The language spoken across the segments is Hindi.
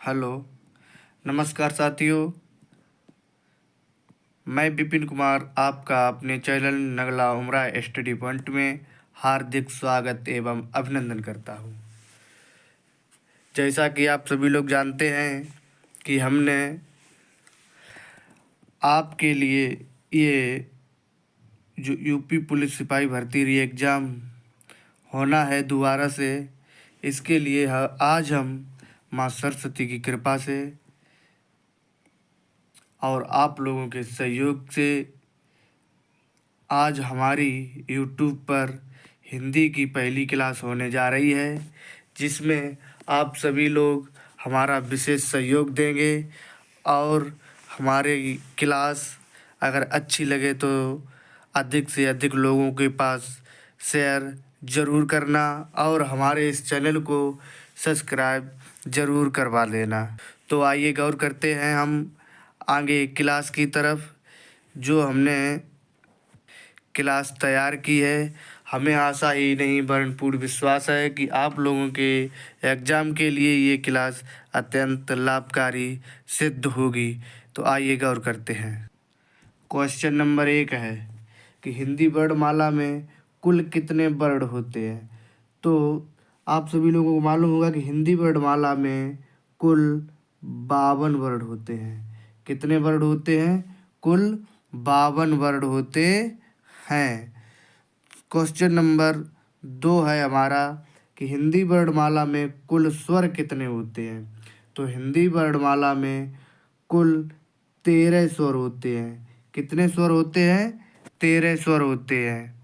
हेलो, नमस्कार साथियों। मैं विपिन कुमार आपका अपने चैनल नगला उमरा स्टडी पॉइंट में हार्दिक स्वागत एवं अभिनंदन करता हूं। जैसा कि आप सभी लोग जानते हैं कि हमने आपके लिए ये जो यूपी पुलिस सिपाही भर्ती री एग्ज़ाम होना है दोबारा से, इसके लिए आज हम माँ सरस्वती की कृपा से और आप लोगों के सहयोग से आज हमारी यूट्यूब पर हिंदी की पहली क्लास होने जा रही है, जिसमें आप सभी लोग हमारा विशेष सहयोग देंगे और हमारी क्लास अगर अच्छी लगे तो अधिक से अधिक लोगों के पास शेयर ज़रूर करना और हमारे इस चैनल को सब्सक्राइब ज़रूर करवा लेना। तो आइए गौर करते हैं हम आगे क्लास की तरफ जो हमने क्लास तैयार की है। हमें आशा ही नहीं वरन पूर्ण विश्वास है कि आप लोगों के एग्ज़ाम के लिए ये क्लास अत्यंत लाभकारी सिद्ध होगी। तो आइए गौर करते हैं। क्वेश्चन नंबर 1 है कि हिंदी वर्णमाला में कुल कितने वर्ण होते हैं। तो आप सभी लोगों को मालूम होगा कि हिंदी वर्णमाला में कुल 52 वर्ण होते हैं। कितने वर्ण होते हैं? कुल 52 वर्ण होते हैं। क्वेश्चन नंबर 2 है हमारा कि हिंदी वर्णमाला में कुल स्वर कितने होते हैं। तो हिंदी वर्णमाला में कुल 13 स्वर होते हैं। कितने स्वर होते हैं? 13 स्वर होते हैं।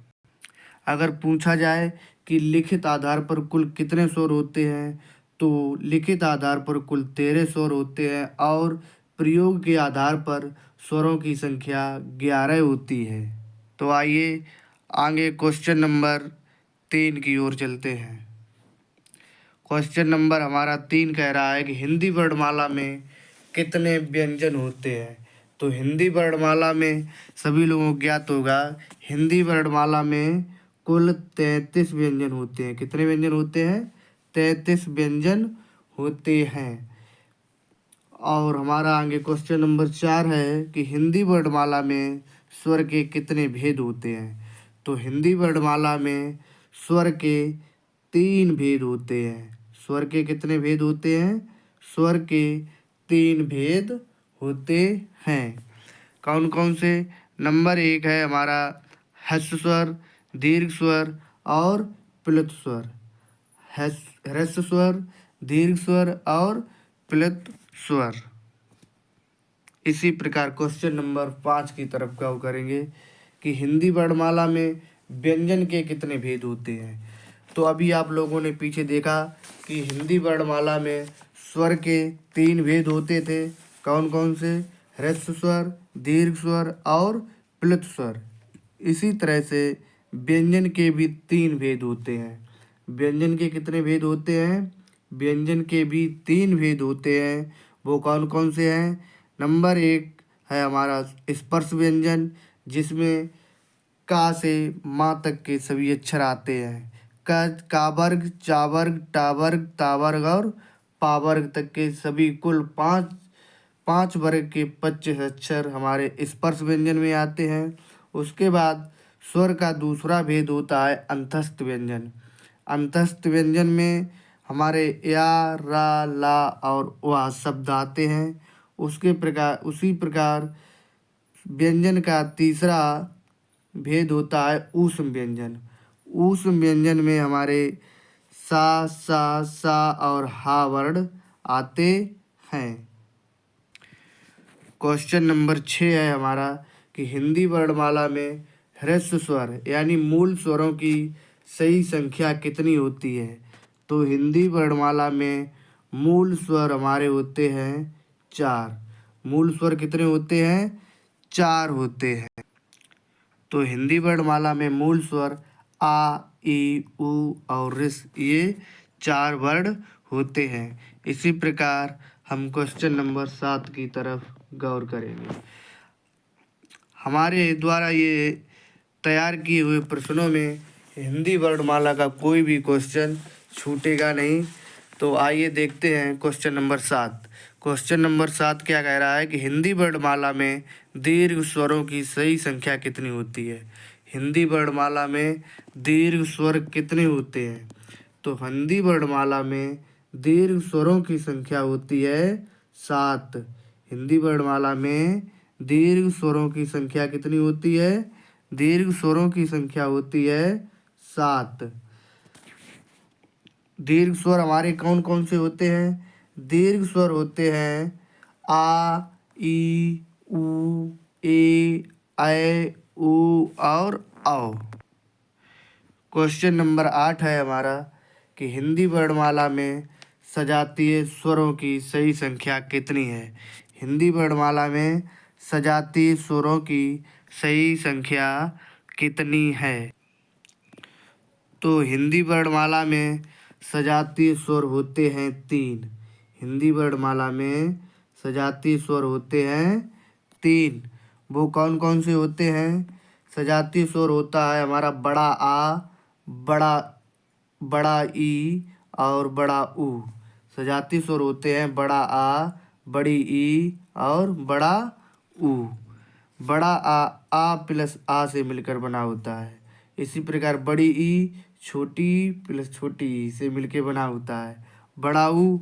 अगर पूछा जाए कि लिखित आधार पर कुल कितने स्वर होते हैं, तो लिखित आधार पर कुल 13 स्वर होते हैं और प्रयोग के आधार पर स्वरों की संख्या 11 होती है। तो आइए आगे क्वेश्चन नंबर 3 की ओर चलते हैं। क्वेश्चन नंबर हमारा 3 कह रहा है कि हिंदी वर्णमाला में कितने व्यंजन होते हैं। तो हिंदी वर्णमाला में सभी लोगों को ज्ञात होगा, हिंदी वर्णमाला में कुल 33 व्यंजन होते हैं। कितने व्यंजन होते हैं? 33 व्यंजन होते हैं। और हमारा आगे क्वेश्चन नंबर 4 है कि हिंदी वर्णमाला में स्वर के कितने भेद होते हैं। तो हिंदी वर्णमाला में स्वर के 3 भेद होते हैं। स्वर के कितने भेद होते हैं? स्वर के 3 भेद होते हैं। कौन कौन से? नंबर 1 है हमारा ह्रस्व स्वर, दीर्घ स्वर और प्लुत स्वर। ह्रस्व स्वर, दीर्घ स्वर और प्लुत स्वर। इसी प्रकार क्वेश्चन नंबर 5 की तरफ गौर करेंगे कि हिंदी वर्णमाला में व्यंजन के कितने भेद होते हैं। तो अभी आप लोगों ने पीछे देखा कि हिंदी वर्णमाला में स्वर के 3 भेद होते थे। कौन कौन से? ह्रस्व स्वर, दीर्घ स्वर और प्लुत स्वर। इसी तरह से व्यंजन के भी 3 भेद होते हैं। व्यंजन के कितने भेद होते हैं? व्यंजन के भी 3 भेद होते हैं। वो कौन कौन से हैं? नंबर 1 है हमारा स्पर्श व्यंजन, जिसमें का से माँ तक के सभी अक्षर आते हैं। का वर्ग, चा वर्ग, टा वर्ग, ता वर्ग और पा वर्ग तक के सभी कुल पाँच वर्ग के 25 अक्षर हमारे स्पर्श व्यंजन में आते हैं। उसके बाद स्वर का दूसरा भेद होता है अंतस्थ व्यंजन। अंतस्थ व्यंजन में हमारे या, रा, ला और वाह शब्द आते हैं। उसी प्रकार व्यंजन का तीसरा भेद होता है ऊष्म व्यंजन। ऊष्म व्यंजन में हमारे सा और हा वर्ण आते हैं। क्वेश्चन नंबर 6 है हमारा कि हिंदी वर्णमाला में ह्रस्व स्वर यानी मूल स्वरों की सही संख्या कितनी होती है। तो हिंदी वर्णमाला में मूल स्वर हमारे होते हैं 4। मूल स्वर कितने होते हैं? 4 होते हैं। तो हिंदी वर्णमाला में मूल स्वर आ, ई, उ और ऋ ये 4 वर्ण होते हैं। इसी प्रकार हम क्वेश्चन नंबर 7 की तरफ गौर करेंगे। हमारे द्वारा ये तैयार किए हुए प्रश्नों में हिंदी वर्णमाला का कोई भी क्वेश्चन छूटेगा नहीं। तो आइए देखते हैं क्वेश्चन नंबर 7। क्वेश्चन नंबर 7 क्या कह रहा है कि हिंदी वर्णमाला में दीर्घ स्वरों की सही संख्या कितनी होती है। हिंदी वर्णमाला में दीर्घ स्वर कितने होते हैं। तो हिंदी वर्णमाला में दीर्घ स्वरों की संख्या होती है 7। हिंदी वर्णमाला में दीर्घ स्वरों की संख्या कितनी होती है। दीर्घ स्वरों की संख्या होती है 7। दीर्घ स्वर हमारे कौन कौन से होते हैं। दीर्घ स्वर होते हैं आ, ई, उ, ए, ऐ, उ और औ। क्वेश्चन नंबर 8 है हमारा कि हिंदी वर्णमाला में सजातीय स्वरों की सही संख्या कितनी है। हिंदी वर्णमाला में सजातीय स्वरों की सही संख्या कितनी है। तो हिंदी वर्णमाला में सजातीय स्वर होते हैं 3। हिंदी वर्णमाला में सजातीय स्वर होते हैं 3। वो कौन कौन से होते हैं। सजातीय स्वर होता है हमारा बड़ा आ, बड़ा ई और बड़ा ऊ। सजातीय स्वर होते हैं बड़ा आ, बड़ी ई और बड़ा ऊ। बड़ा आ प्लस आ से मिलकर बना होता है। इसी प्रकार बड़ी ई छोटी प्लस छोटी ई से मिलकर बना होता है। बड़ा ऊ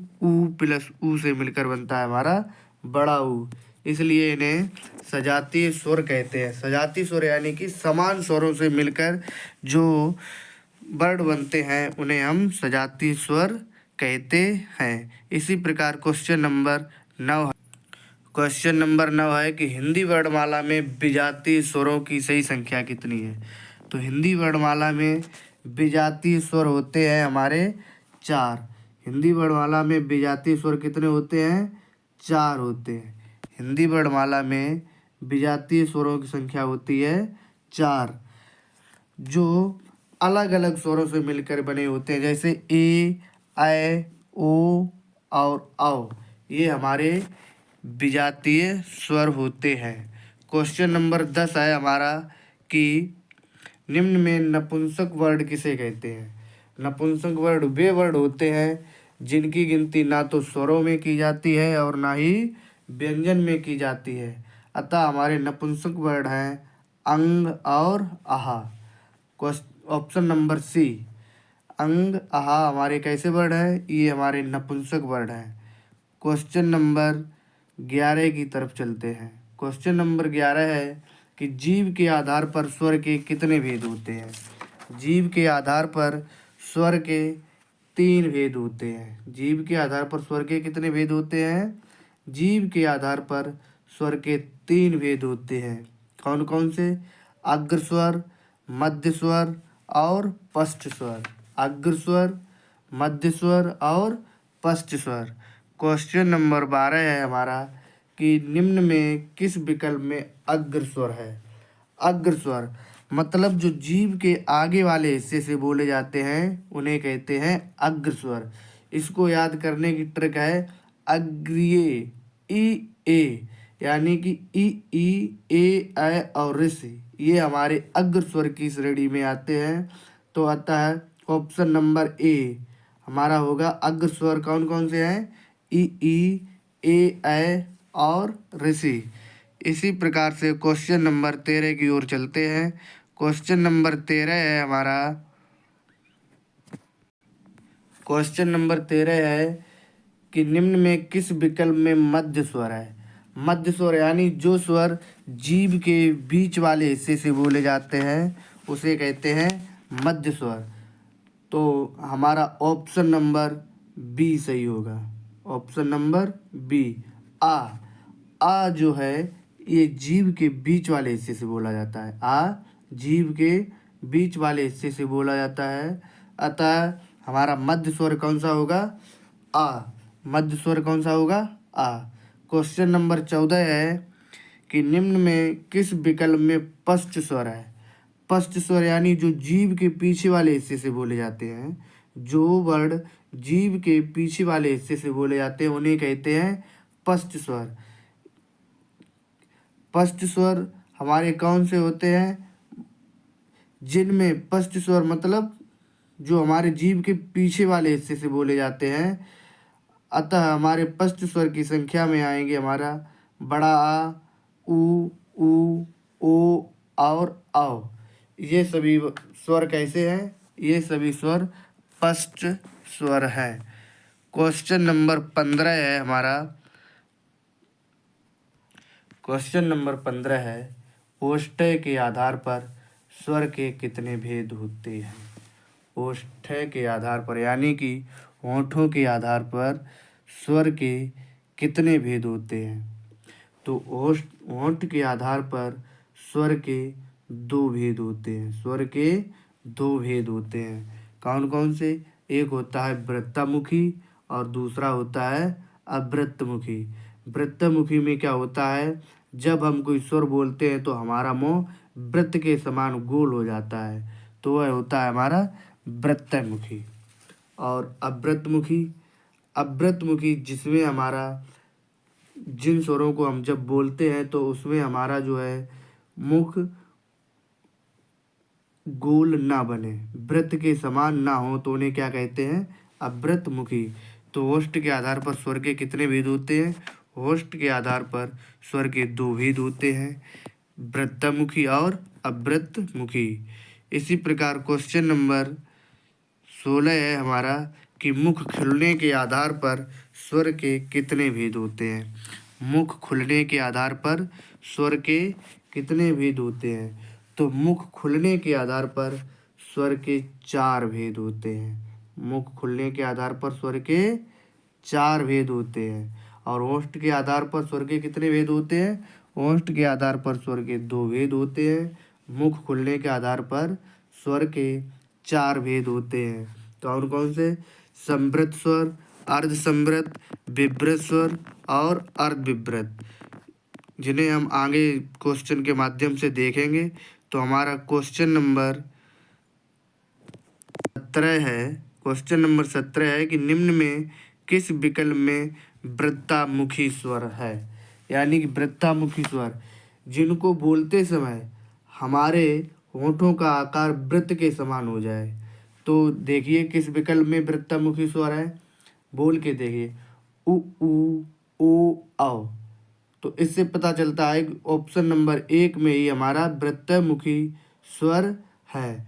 प्लस ऊ से मिलकर बनता है हमारा बड़ा ऊ। इसलिए इन्हें सजातीय स्वर कहते हैं। सजातीय स्वर यानी कि समान स्वरों से मिलकर जो वर्ण बनते हैं उन्हें हम सजातीय स्वर कहते हैं। इसी प्रकार क्वेश्चन नंबर 9 है। क्वेश्चन नंबर 9 है कि हिंदी वर्णमाला में विजातीय स्वरों की सही संख्या कितनी है। तो हिंदी वर्णमाला में विजातीय स्वर होते हैं हमारे 4। हिंदी वर्णमाला में विजातीय स्वर कितने होते हैं। 4 होते हैं। हिंदी वर्णमाला में विजातीय स्वरों की संख्या होती है 4, जो अलग अलग स्वरों से मिलकर बने होते हैं। जैसे ए, ऐ, ओ और औ, ये हमारे विजातीय स्वर होते हैं। क्वेश्चन नंबर 10 है हमारा कि निम्न में नपुंसक वर्ण किसे कहते हैं। नपुंसक वर्ण वे वर्ण होते हैं जिनकी गिनती ना तो स्वरों में की जाती है और ना ही व्यंजन में की जाती है। अतः हमारे नपुंसक वर्ण हैं अंग और आहा। ऑप्शन नंबर सी, अंग आहा हमारे कैसे वर्ण है। ये हमारे नपुंसक वर्ण है। क्वेश्चन नंबर 11 की तरफ चलते हैं। क्वेश्चन नंबर 11 है कि जीव के आधार पर स्वर के कितने भेद होते हैं। जीव के आधार पर स्वर के 3 भेद होते हैं। जीव के आधार पर स्वर के कितने भेद होते हैं। जीव के आधार पर स्वर के 3 भेद होते हैं। कौन कौन से। अग्र स्वर, मध्य स्वर और पश्च स्वर। अग्र स्वर, मध्य स्वर और पश्च स्वर। क्वेश्चन नंबर 12 है हमारा कि निम्न में किस विकल्प में अग्र स्वर है। अग्र स्वर मतलब जो जीभ के आगे वाले हिस्से से बोले जाते हैं उन्हें कहते हैं अग्र स्वर। इसको याद करने की ट्रिक है अग्रिय ई ए, यानी कि ई ए और ऋष, ये हमारे अग्र स्वर की श्रेणी में आते हैं। तो आता है ऑप्शन नंबर ए हमारा होगा। अग्र स्वर कौन कौन से हैं। ई ए और ऋषि। इसी प्रकार से क्वेश्चन नंबर 13 की ओर चलते हैं। क्वेश्चन नंबर 13 है हमारा। क्वेश्चन नंबर 13 है कि निम्न में किस विकल्प में मध्य स्वर है। मध्य स्वर यानी जो स्वर जीभ के बीच वाले हिस्से से बोले जाते हैं उसे कहते हैं मध्य स्वर। तो हमारा ऑप्शन नंबर बी सही होगा। ऑप्शन नंबर बी आ जो है ये जीभ के बीच वाले हिस्से से बोला जाता है। आ जीभ के बीच वाले हिस्से से बोला जाता है। अतः हमारा मध्य स्वर कौन सा होगा। आ। मध्य स्वर कौन सा होगा। आ। क्वेश्चन नंबर 14 है कि निम्न में किस विकल्प में पश्च स्वर है। पश्च स्वर यानी जो जीभ के पीछे वाले हिस्से से बोले जाते हैं। जो वर्ण जीभ के पीछे वाले हिस्से से बोले जाते हैं उन्हें कहते हैं पश्च स्वर। पश्च स्वर हमारे कौन से होते हैं। जिनमें पश्च स्वर मतलब जो हमारे जीभ के पीछे वाले हिस्से से बोले जाते हैं। अतः हमारे पस्त स्वर की संख्या में आएंगे हमारा बड़ा आ, ऊ, ऊ, ओ और औ। ये सभी स्वर कैसे हैं? ये सभी स्वर पस्त स्वर हैं। क्वेश्चन नंबर 15 है हमारा। क्वेश्चन नंबर 15 है, ओष्ठ्य के आधार पर स्वर के कितने भेद होते हैं? ओष्ठ्य के आधार पर यानी कि होंठों के आधार पर स्वर के कितने भेद होते हैं? तो होंठ के आधार पर स्वर के दो भेद होते हैं। स्वर के दो भेद होते हैं। कौन कौन से? एक होता है वृत्तमुखी और दूसरा होता है अवृत्तमुखी। वृत्तमुखी में क्या होता है? जब हम कोई स्वर बोलते हैं तो हमारा मुंह वृत्त के समान गोल हो जाता है, तो वह होता है हमारा वृत्तमुखी। और अवृत्तमुखी जिसमें हमारा जिन स्वरों को हम जब बोलते हैं तो उसमें हमारा जो है मुख गोल ना बने, वृत्त के समान ना हो, तो उन्हें क्या कहते हैं? अवृत्तमुखी। तो होष्ठ के आधार पर स्वर के कितने भेद होते हैं? होष्ठ के आधार पर स्वर के दो भेद होते हैं, वृत्तमुखी और अवृत्तमुखी। इसी प्रकार क्वेश्चन नंबर 16 है हमारा कि मुख खुलने के आधार पर स्वर के कितने भेद होते हैं? मुख खुलने के आधार पर स्वर के कितने भेद होते हैं? तो मुख खुलने के आधार पर स्वर के 4 भेद होते हैं। मुख खुलने के आधार पर स्वर के 4 भेद होते हैं। और ओष्ठ के आधार पर स्वर के कितने भेद होते हैं? ओष्ठ के आधार पर स्वर के 2 भेद होते हैं। मुख खुलने के आधार पर स्वर के 4 भेद होते हैं। कौन कौन से? संवृत स्वर, अर्धसंवृत, विवृत स्वर और अर्धविवृत, जिन्हें हम आगे क्वेश्चन के माध्यम से देखेंगे। तो हमारा क्वेश्चन नंबर 17 है। क्वेश्चन नंबर 17 है कि निम्न में किस विकल्प में वृत्तामुखी स्वर है? यानी कि वृत्तामुखी स्वर जिनको बोलते समय हमारे होठों का आकार वृत्त के समान हो जाए। तो देखिए किस विकल्प में वृत्तामुखी स्वर है, बोल के देखिए। उ, ऊ, ओ, औ। तो इससे पता चलता है कि ऑप्शन नंबर 1 में ही हमारा वृत्तमुखी स्वर है।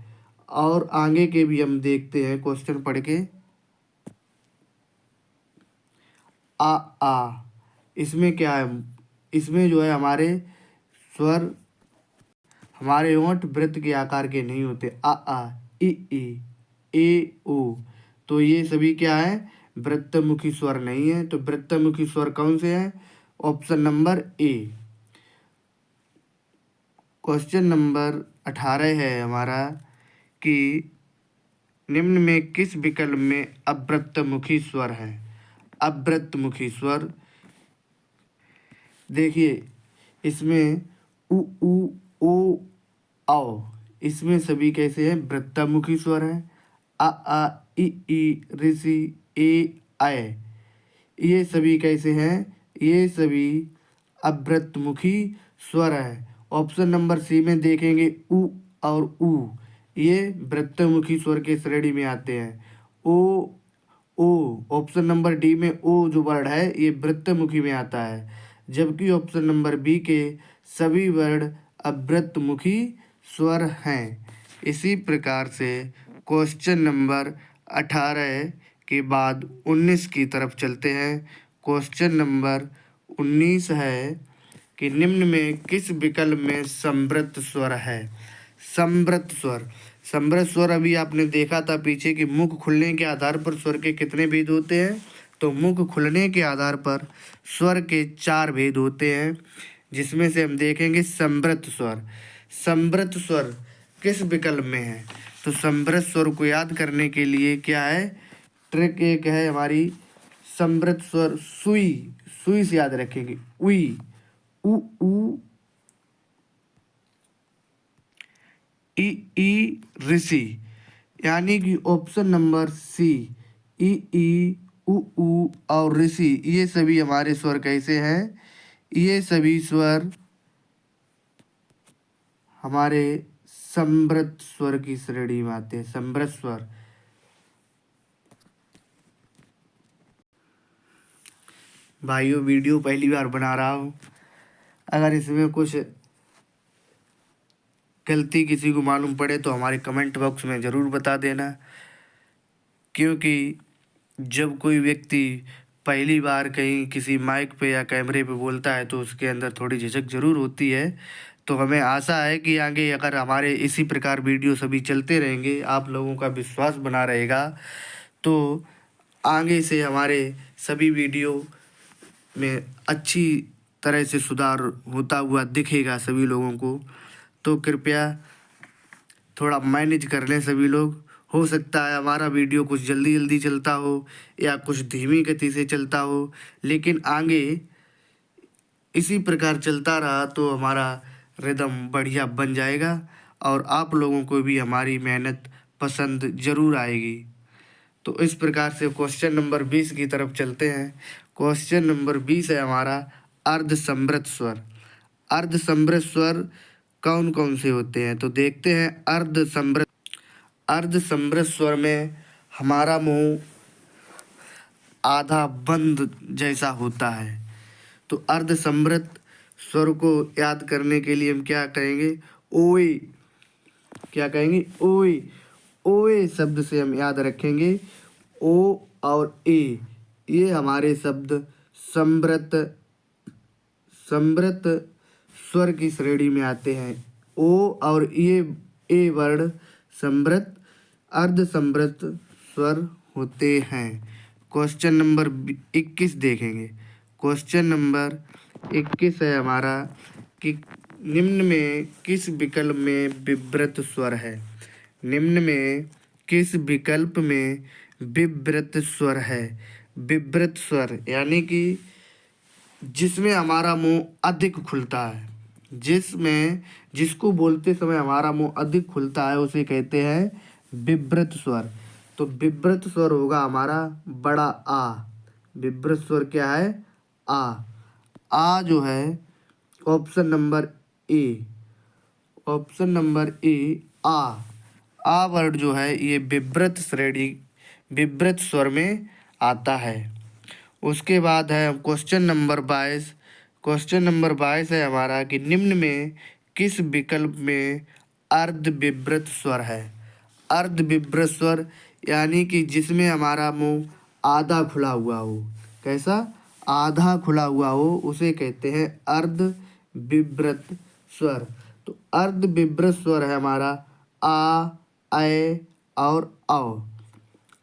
और आगे के भी हम देखते हैं क्वेश्चन पढ़ के। आ, इसमें क्या है? इसमें जो है हमारे स्वर, हमारे होंठ वृत्त के आकार के नहीं होते। आ, ई, ए, ओ। तो ये सभी क्या है? वृत्तमुखी स्वर नहीं है। तो वृत्तमुखी स्वर कौन से हैं? ऑप्शन नंबर ए। क्वेश्चन नंबर 18 है हमारा कि निम्न में किस विकल्प में अवृत्तमुखी स्वर है? अवृत्तमुखी स्वर देखिए इसमें उ, ओ, औ, इसमें सभी कैसे हैं? वृत्तमुखी स्वर हैं। आ, ई, ऋषि, ए, आय, ये सभी कैसे हैं? ये सभी अवृत्तमुखी स्वर हैं। ऑप्शन नंबर सी में देखेंगे उ और ऊ, ये वृत्तमुखी स्वर के श्रेणी में आते हैं। ओ ऑप्शन नंबर डी में ओ जो वर्ड है ये वृत्तमुखी में आता है, जबकि ऑप्शन नंबर बी के सभी वर्ड अवृत्तमुखी स्वर हैं। इसी प्रकार से क्वेश्चन नंबर 18 के बाद 19 की तरफ चलते हैं। क्वेश्चन नंबर 19 है कि निम्न में किस विकल्प में संवृत स्वर है? संवृत स्वर अभी आपने देखा था पीछे कि मुख खुलने के आधार पर स्वर के कितने भेद होते हैं? तो मुख खुलने के आधार पर स्वर के 4 भेद होते हैं, जिसमें से हम देखेंगे संवृत स्वर। संवृत स्वर किस विकल्प में है? तो संवृत स्वर को याद करने के लिए क्या है? ट्रिक एक है हमारी, संवृत स्वर सुई से याद रखेंगे। उई, ऊ, ई, ऋषि, यानी कि ऑप्शन नंबर सी ई, ऊ और ऋषि, ये सभी हमारे स्वर कैसे हैं? ये सभी स्वर हमारे संवृत स्वर की श्रेणी में आते हैं। संवृत स्वर भाइयों वीडियो पहली बार बना रहा हूँ, अगर इसमें कुछ गलती किसी को मालूम पड़े तो हमारे कमेंट बॉक्स में ज़रूर बता देना, क्योंकि जब कोई व्यक्ति पहली बार कहीं किसी माइक पे या कैमरे पे बोलता है तो उसके अंदर थोड़ी झिझक ज़रूर होती है। तो हमें आशा है कि आगे अगर हमारे इसी प्रकार वीडियो सभी चलते रहेंगे, आप लोगों का विश्वास बना रहेगा, तो आगे से हमारे सभी वीडियो में अच्छी तरह से सुधार होता हुआ दिखेगा सभी लोगों को। तो कृपया थोड़ा मैनेज कर लें सभी लोग। हो सकता है हमारा वीडियो कुछ जल्दी जल्दी चलता हो या कुछ धीमी गति से चलता हो, लेकिन आगे इसी प्रकार चलता रहा तो हमारा रिदम बढ़िया बन जाएगा और आप लोगों को भी हमारी मेहनत पसंद ज़रूर आएगी। तो इस प्रकार से क्वेश्चन नंबर 20 की तरफ चलते हैं। क्वेश्चन नंबर 20 है हमारा अर्धसमृत स्वर। अर्धसमृत स्वर कौन कौन से होते हैं, तो देखते हैं। अर्धसमृत स्वर में हमारा मुंह आधा बंद जैसा होता है। तो अर्धसमृत स्वर को याद करने के लिए हम क्या कहेंगे, ओए। क्या कहेंगे, ओए। ओए शब्द से हम याद रखेंगे ओ और ए, ये हमारे शब्द समृत समृत स्वर की श्रेणी में आते हैं। ओ और ये ए वर्ण समृत अर्धसमृत स्वर होते हैं। क्वेश्चन नंबर 21 देखेंगे। क्वेश्चन नंबर 21 है हमारा कि निम्न में किस विकल्प में विवृत स्वर है। निम्न में किस विकल्प में विवृत स्वर है। विवृत स्वर यानी कि जिसमें हमारा मुंह अधिक खुलता है, जिसको बोलते समय हमारा मुंह अधिक खुलता है, उसे कहते हैं विवृत स्वर। तो विवृत स्वर होगा हमारा बड़ा आ। विवृत स्वर क्या है, आ जो है option number A. Option number A आ वर्ड जो है ये विवृत श्रेणी विवृत स्वर में आता है। उसके बाद है क्वेश्चन नंबर 22। क्वेश्चन नंबर 22 है हमारा कि निम्न में किस विकल्प में अर्ध विवृत स्वर है। अर्ध विवृत स्वर यानी कि जिसमें हमारा मुंह आधा खुला हुआ हो। कैसा, आधा खुला हुआ हो, उसे कहते हैं अर्ध विवृत स्वर। तो अर्ध विवृत स्वर है हमारा आ, ऐ और औ।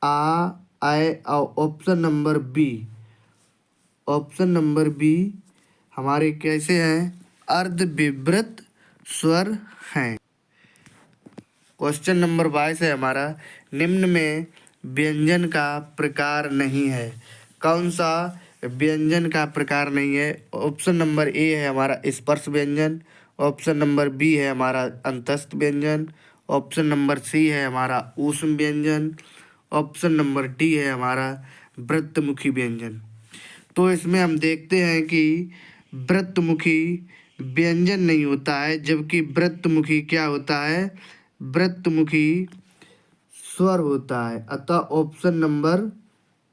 आ, ऐ और option number B. Option number B हमारे कैसे हैं, अर्ध विवृत स्वर हैं। क्वेश्चन नंबर 22 है हमारा निम्न में व्यंजन का प्रकार नहीं है। कौन सा व्यंजन का प्रकार नहीं है। ऑप्शन नंबर ए है हमारा स्पर्श व्यंजन। ऑप्शन नंबर बी है हमारा अंतस्थ व्यंजन। ऑप्शन नंबर सी है हमारा ऊष्म व्यंजन। ऑप्शन नंबर डी है हमारा वृत्तमुखी व्यंजन। तो इसमें हम देखते हैं कि वृत्तमुखी व्यंजन नहीं होता है, जबकि वृत्तमुखी क्या होता है, वृत्तमुखी स्वर होता है। अतः option number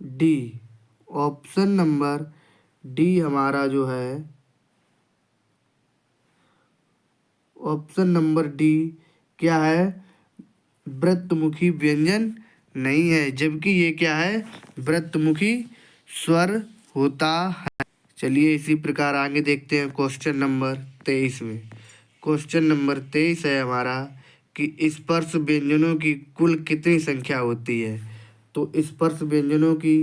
D, option number D हमारा जो है ऑप्शन नंबर डी क्या है, वृत्तमुखी व्यंजन नहीं है, जबकि ये क्या है, वृत्तमुखी स्वर होता है। चलिए इसी प्रकार आगे देखते हैं क्वेश्चन नंबर 23 में। क्वेश्चन नंबर 23 है हमारा कि स्पर्श व्यंजनों की कुल कितनी संख्या होती है। तो स्पर्श व्यंजनों की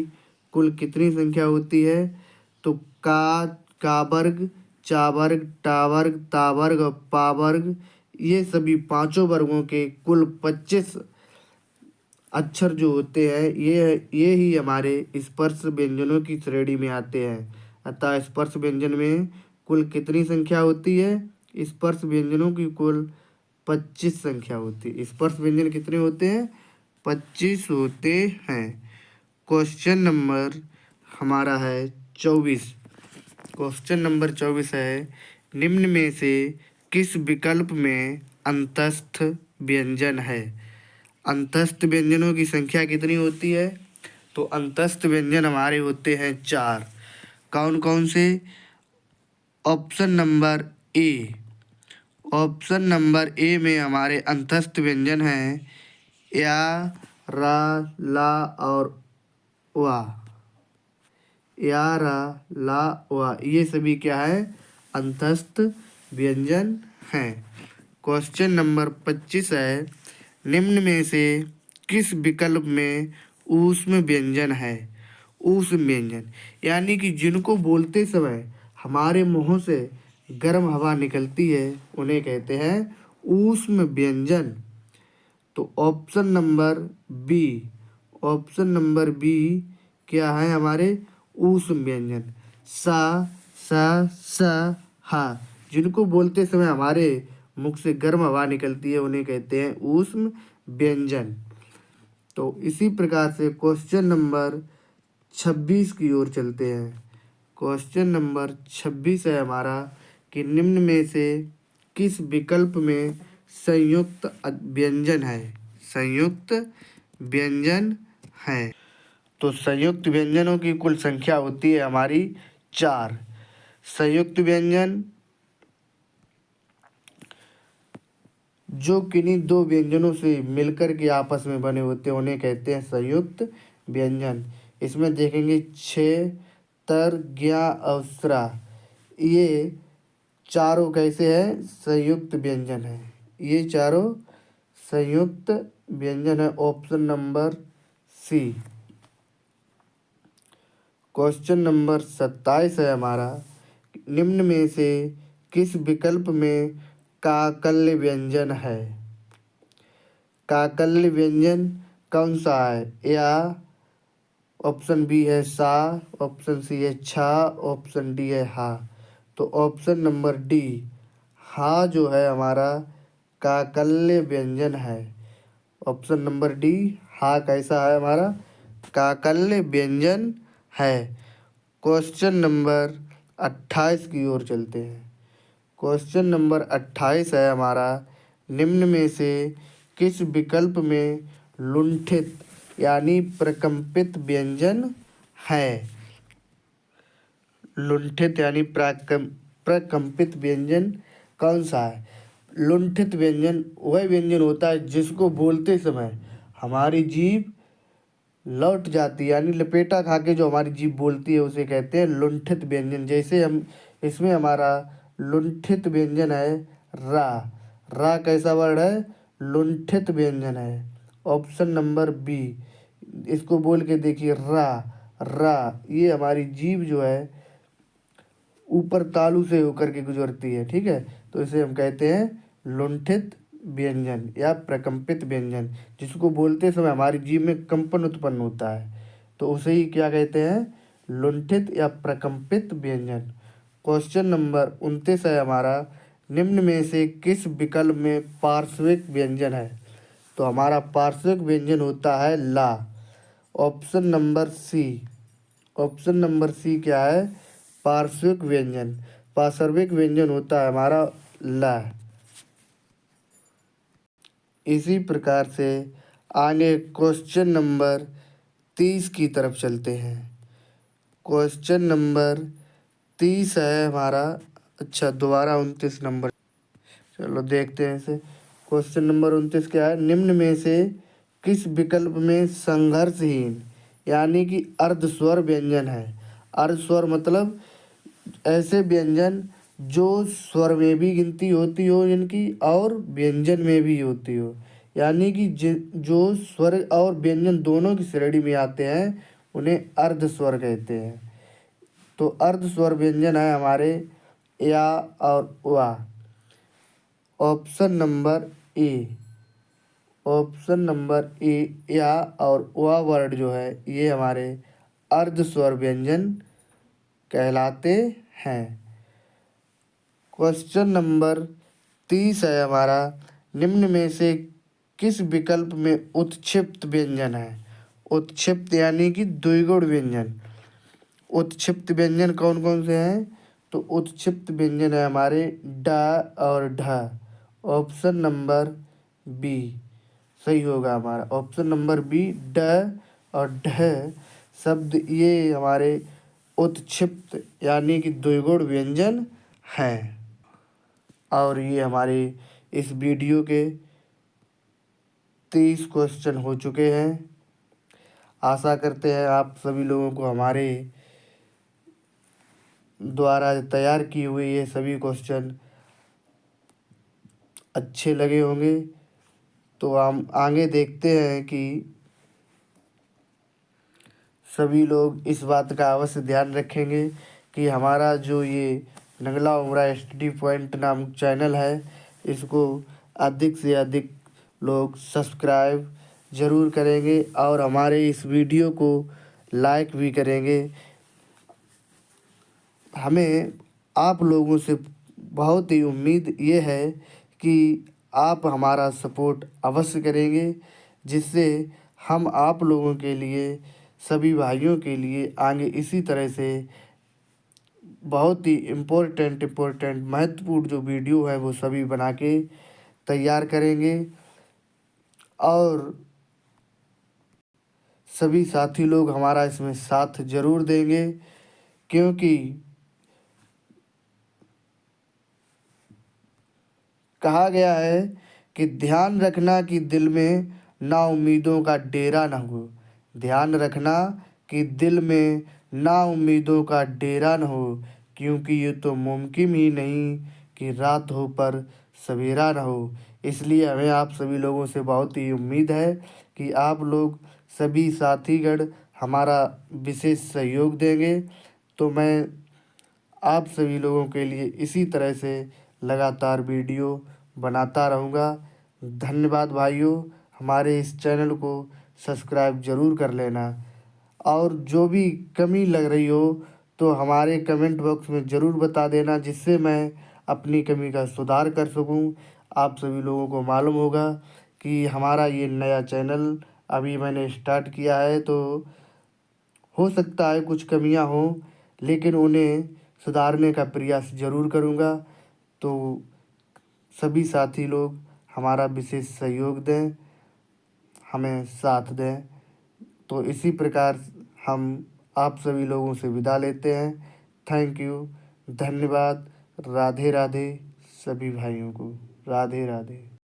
कुल कितनी संख्या होती है, तो का वर्ग, चा वर्ग, टा वर्ग, ता वर्ग और पा वर्ग, ये सभी पांचों वर्गों के कुल 25 अक्षर जो होते हैं ये ही हमारे स्पर्श व्यंजनों की श्रेणी में आते हैं। अतः स्पर्श व्यंजन में कुल कितनी संख्या होती है, स्पर्श व्यंजनों की कुल 25 संख्या होती है। स्पर्श व्यंजन कितने होते हैं, 25 होते हैं। क्वेश्चन नंबर हमारा है 24। क्वेश्चन नंबर 24 है निम्न में से किस विकल्प में अंतस्थ व्यंजन है। अंतस्थ व्यंजनों की संख्या कितनी होती है, तो अंतस्थ व्यंजन हमारे होते हैं 4। कौन कौन से? Option number A. Option number ए में हमारे अंतस्थ व्यंजन हैं या, रा, ला और वा। या, रा, ला, वा, ये सभी क्या है? अंतस्थ व्यंजन हैं। क्वेश्चन नंबर 25 है, निम्न में से किस विकल्प में ऊष्म व्यंजन है? ऊष्म व्यंजन यानी कि जिनको बोलते समय हमारे मुंह से गर्म हवा निकलती है उन्हें कहते हैं ऊष्म व्यंजन। तो option number B. Option number B क्या है हमारे? ऊष्म व्यंजन। सा, सा, हा, जिनको बोलते समय हमारे मुख से गर्म हवा निकलती है उन्हें कहते हैं ऊष्म व्यंजन। तो इसी प्रकार से क्वेश्चन नंबर 26 की ओर चलते हैं। क्वेश्चन नंबर 26 है हमारा कि निम्न में से किस विकल्प में संयुक्त व्यंजन है? संयुक्त व्यंजन है। तो संयुक्त व्यंजनों की कुल संख्या होती है हमारी 4। संयुक्त व्यंजन जो किन्हीं दो व्यंजनों से मिलकर के आपस में बने होते हैं उन्हें कहते हैं संयुक्त व्यंजन। इसमें देखेंगे छः, तर, ज्ञा और स्रा, ये चारों कैसे हैं? संयुक्त व्यंजन है। ये चारों संयुक्त व्यंजन है। Option number C. Question number 27 है हमारा, निम्न में से किस विकल्प में काकल्य व्यंजन है? काकल्य व्यंजन कौन सा है? या, ऑप्शन बी है सा, ऑप्शन सी है छा, ऑप्शन डी है हा। तो ऑप्शन नंबर डी, हा जो है हमारा काकल्य व्यंजन है। ऑप्शन नंबर डी, हा कैसा है हमारा? काकल्य व्यंजन है। क्वेश्चन नंबर 28 की ओर चलते हैं। क्वेश्चन नंबर 28 है हमारा, निम्न में से किस विकल्प में लुंठित यानी प्रकंपित व्यंजन है? लुंठित यानी प्रकंपित व्यंजन कौन सा है? लुंठित व्यंजन वह व्यंजन होता है जिसको बोलते समय हमारी जीभ लौट जाती है, यानी लपेटा खा के जो हमारी जीभ बोलती है उसे कहते हैं लुंठित व्यंजन। जैसे हम इसमें हमारा लुंठित व्यंजन है रा। रा कैसा वर्ड है? लुंठित व्यंजन है। ऑप्शन नंबर बी, इसको बोल के देखिए रा। रा, ये हमारी जीभ जो है ऊपर तालू से होकर के गुजरती है, ठीक है। तो इसे हम कहते हैं लुंठित व्यंजन या प्रकंपित व्यंजन, जिसको बोलते समय हमारी जीभ में कंपन उत्पन्न होता है तो उसे ही क्या कहते हैं? लुंठित या प्रकंपित व्यंजन। क्वेश्चन नंबर 29 है हमारा, निम्न में से किस विकल्प में पार्श्विक व्यंजन है? तो हमारा पार्श्विक व्यंजन होता है ला। Option number C. Option number C क्या है? पार्श्विक व्यंजन। पार्श्विक व्यंजन होता है हमारा ला। इसी प्रकार से आगे क्वेश्चन नंबर 30 की तरफ चलते हैं। क्वेश्चन नंबर 30 है हमारा, अच्छा दोबारा 29 नंबर, चलो देखते हैं इसे। क्वेश्चन नंबर 29 क्या है? निम्न में से किस विकल्प में संघर्षहीन यानी कि अर्धस्वर व्यंजन है? अर्धस्वर मतलब ऐसे व्यंजन जो स्वर में भी गिनती होती हो इनकी और व्यंजन में भी होती हो, यानी कि जो स्वर और व्यंजन दोनों की श्रेणी में आते हैं उन्हें अर्धस्वर कहते हैं। तो अर्धस्वर व्यंजन है हमारे या और वा। Option number A. Option number ए, या और वा वर्ड जो है ये हमारे अर्धस्वर व्यंजन कहलाते हैं। क्वेश्चन नंबर 30 है हमारा, निम्न में से किस विकल्प में उत्क्षिप्त व्यंजन है? उत्क्षिप्त यानी कि द्विगुण व्यंजन। उत्क्षिप्त व्यंजन कौन कौन से हैं? तो उत्क्षिप्त व्यंजन है हमारे ड और ढ। ऑप्शन नंबर बी सही होगा हमारा। ऑप्शन नंबर बी ड और ढ शब्द ये हमारे उत्क्षिप्त यानी कि द्विगुण व्यंजन हैं। और ये हमारे इस वीडियो के 30 क्वेश्चन हो चुके हैं। आशा करते हैं आप सभी लोगों को हमारे द्वारा तैयार किए हुए ये सभी क्वेश्चन अच्छे लगे होंगे। तो हम आगे देखते हैं कि सभी लोग इस बात का अवश्य ध्यान रखेंगे कि हमारा जो ये नगला उमरा स्टडी पॉइंट नामक चैनल है, इसको अधिक से अधिक लोग सब्सक्राइब ज़रूर करेंगे और हमारे इस वीडियो को लाइक भी करेंगे। हमें आप लोगों से बहुत ही उम्मीद ये है कि आप हमारा सपोर्ट अवश्य करेंगे, जिससे हम आप लोगों के लिए, सभी भाइयों के लिए आगे इसी तरह से बहुत ही इम्पोर्टेंट महत्वपूर्ण जो वीडियो है वो सभी बना के तैयार करेंगे। और सभी साथी लोग हमारा इसमें साथ ज़रूर देंगे, क्योंकि कहा गया है कि ध्यान रखना कि दिल में ना उम्मीदों का डेरा न हो। ध्यान रखना कि दिल में ना उम्मीदों का डेरा न हो, क्योंकि ये तो मुमकिन ही नहीं कि रात हो पर सवेरा न हो। इसलिए हमें आप सभी लोगों से बहुत ही उम्मीद है कि आप लोग सभी साथीगण हमारा विशेष सहयोग देंगे। तो मैं आप सभी लोगों के लिए इसी तरह से लगातार वीडियो बनाता रहूँगा। धन्यवाद भाइयों। हमारे इस चैनल को सब्सक्राइब ज़रूर कर लेना, और जो भी कमी लग रही हो तो हमारे कमेंट बॉक्स में ज़रूर बता देना, जिससे मैं अपनी कमी का सुधार कर सकूं। आप सभी लोगों को मालूम होगा कि हमारा ये नया चैनल अभी मैंने स्टार्ट किया है, तो हो सकता है कुछ कमियां हों, लेकिन उन्हें सुधारने का प्रयास ज़रूर करूंगा। तो सभी साथी लोग हमारा विशेष सहयोग दें, हमें साथ दें। तो इसी प्रकार हम आप सभी लोगों से विदा लेते हैं। थैंक यू, धन्यवाद। राधे राधे सभी भाइयों को। राधे राधे।